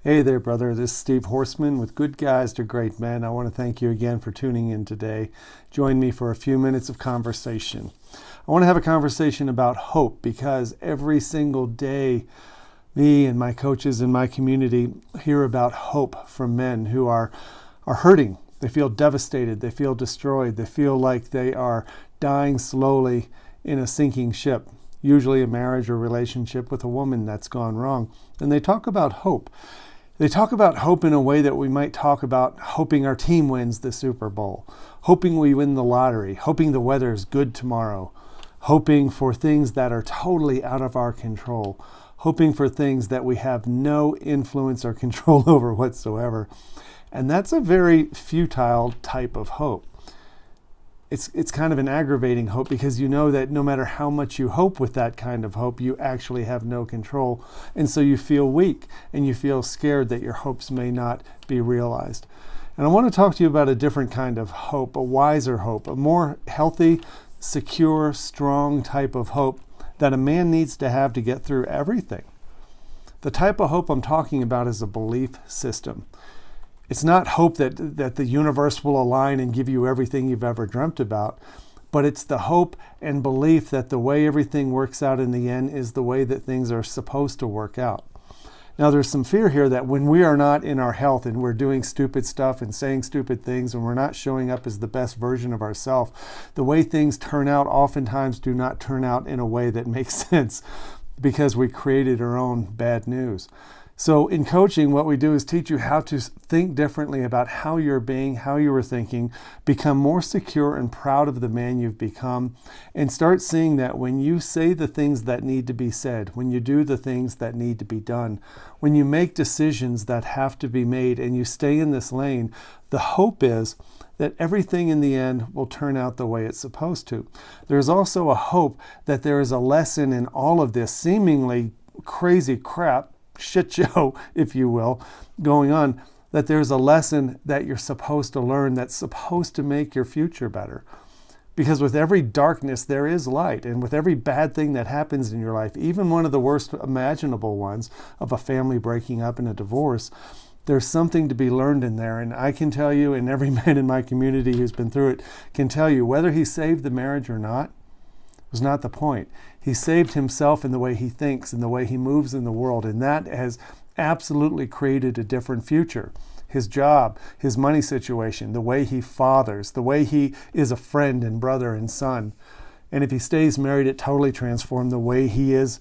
Hey there, brother. This is Steve Horseman with Good Guys to Great Men. I want to thank you again for tuning in today. Join me for a few minutes of conversation. I want to have a conversation about hope because every single day, me and my coaches in my community hear about hope from men who are hurting. They feel devastated. They feel destroyed. They feel like they are dying slowly in a sinking ship, usually a marriage or relationship with a woman that's gone wrong. And they talk about hope. They talk about hope in a way that we might talk about hoping our team wins the Super Bowl, hoping we win the lottery, hoping the weather is good tomorrow, hoping for things that are totally out of our control, hoping for things that we have no influence or control over whatsoever. And that's a very futile type of hope. It's kind of an aggravating hope because you know that no matter how much you hope with that kind of hope, you actually have no control. And so you feel weak and you feel scared that your hopes may not be realized. And I want to talk to you about a different kind of hope, a wiser hope, a more healthy, secure, strong type of hope that a man needs to have to get through everything. The type of hope I'm talking about is a belief system. It's not hope that the universe will align and give you everything you've ever dreamt about, but it's the hope and belief that the way everything works out in the end is the way that things are supposed to work out. Now, there's some fear here that when we are not in our health and we're doing stupid stuff and saying stupid things and we're not showing up as the best version of ourselves, the way things turn out oftentimes do not turn out in a way that makes sense because we created our own bad news. So in coaching, what we do is teach you how to think differently about how you're being, how you were thinking, become more secure and proud of the man you've become, and start seeing that when you say the things that need to be said, when you do the things that need to be done, when you make decisions that have to be made and you stay in this lane, the hope is that everything in the end will turn out the way it's supposed to. There's also a hope that there is a lesson in all of this seemingly crazy crap, shit show, if you will, going on, that there's a lesson that you're supposed to learn that's supposed to make your future better. Because with every darkness, there is light. And with every bad thing that happens in your life, even one of the worst imaginable ones of a family breaking up and a divorce, there's something to be learned in there. And I can tell you, and every man in my community who's been through it can tell you, whether he saved the marriage or not, was not the point. He saved himself in the way he thinks and the way he moves in the world, and that has absolutely created a different future. His job, his money situation, the way he fathers, the way he is a friend and brother and son. And if he stays married, it totally transformed the way he is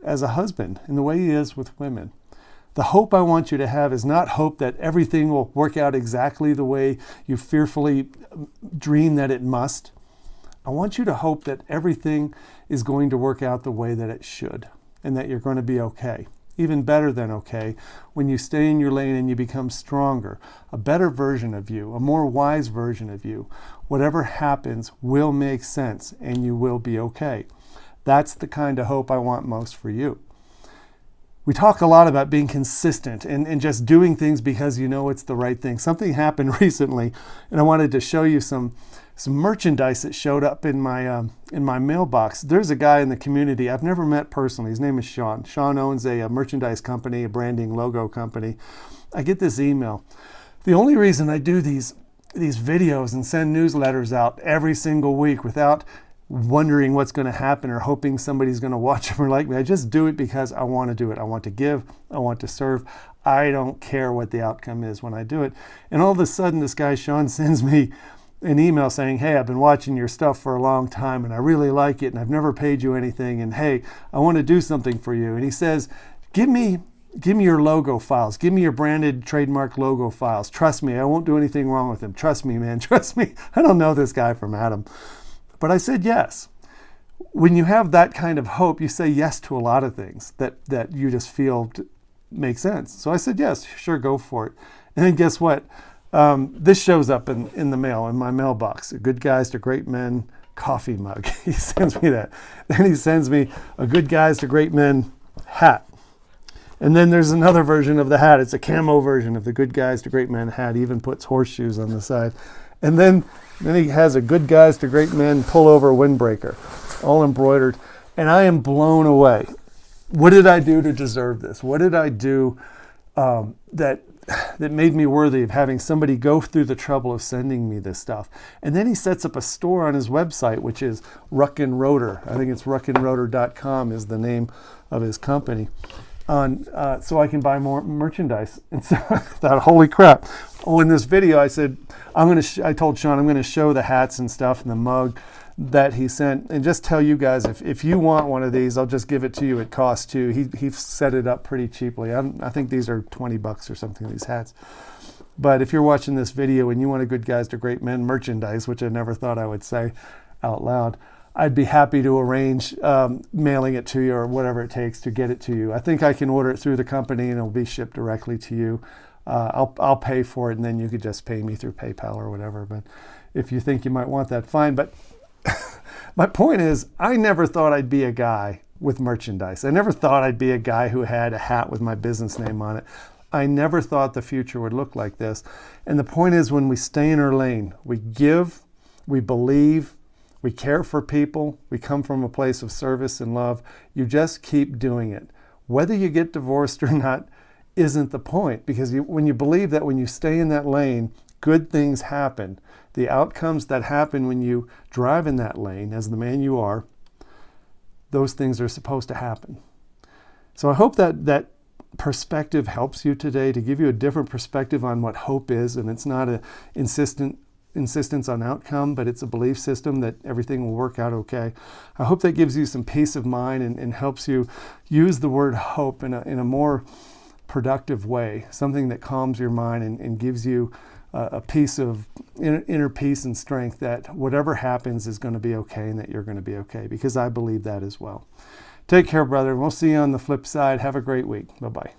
as a husband and the way he is with women. The hope I want you to have is not hope that everything will work out exactly the way you fearfully dream that it must. I want you to hope that everything is going to work out the way that it should and that you're going to be okay, even better than okay, when you stay in your lane and you become stronger, a better version of you, a more wise version of you. Whatever happens will make sense and you will be okay. That's the kind of hope I want most for you. We talk a lot about being consistent and just doing things because you know it's the right thing. Something happened recently, and I wanted to show you some merchandise that showed up in my mailbox. There's a guy in the community I've never met personally. His name is Sean. Sean owns a merchandise company, a branding logo company. I get this email. The only reason I do these videos and send newsletters out every single week without wondering what's going to happen or hoping somebody's going to watch them or like me. I just do it because I want to do it. I want to give. I want to serve. I don't care what the outcome is when I do it. And all of a sudden, this guy, Sean, sends me an email saying, hey, I've been watching your stuff for a long time and I really like it and I've never paid you anything. And hey, I want to do something for you. And he says, give me your logo files. Give me your branded trademark logo files. Trust me, I won't do anything wrong with them. Trust me, man. Trust me. I don't know this guy from Adam. But I said yes. When you have that kind of hope, you say yes to a lot of things that you just feel make sense. So I said yes, sure, go for it. And then guess what? This shows up in the mail, in my mailbox. A Good Guys to Great Men coffee mug. He sends me that. Then he sends me a Good Guys to Great Men hat. And then there's another version of the hat. It's a camo version of the Good Guys to Great Men hat. He even puts horseshoes on the side. And then he has a Good Guys to Great Men pullover windbreaker, all embroidered. And I am blown away. What did I do to deserve this? What did I do that made me worthy of having somebody go through the trouble of sending me this stuff. And then he sets up a store on his website, which is Ruck and Rotor. I think it's ruckandrotor.com is the name of his company. So I can buy more merchandise. And so I thought, holy crap. Oh, in this video, I said, I told Sean, I'm going to show the hats and stuff and the mug that he sent, and just tell you guys, if you want one of these, I'll just give it to you at cost too. He set it up pretty cheaply. I think these are $20 or something, these hats. But if you're watching this video and you want a Good Guys to Great Men merchandise, which I never thought I would say out loud, I'd be happy to arrange mailing it to you or whatever it takes to get it to you. I think I can order it through the company and it'll be shipped directly to you. I'll pay for it, and then you could just pay me through PayPal or whatever. But if you think you might want that, fine. But my point is, I never thought I'd be a guy with merchandise. I never thought I'd be a guy who had a hat with my business name on it. I never thought the future would look like this. And the point is, when we stay in our lane, we give, we believe, we care for people, we come from a place of service and love, you just keep doing it. Whether you get divorced or not isn't the point, because when you believe that when you stay in that lane, good things happen. The outcomes that happen when you drive in that lane, as the man you are, those things are supposed to happen. So I hope that perspective helps you today, to give you a different perspective on what hope is. And it's not an insistence on outcome, but it's a belief system that everything will work out okay. I hope that gives you some peace of mind and helps you use the word hope in a more productive way, something that calms your mind and gives you a piece of inner peace and strength that whatever happens is going to be okay, and that you're going to be okay, because I believe that as well. Take care, brother. We'll see you on the flip side. Have a great week. Bye-bye.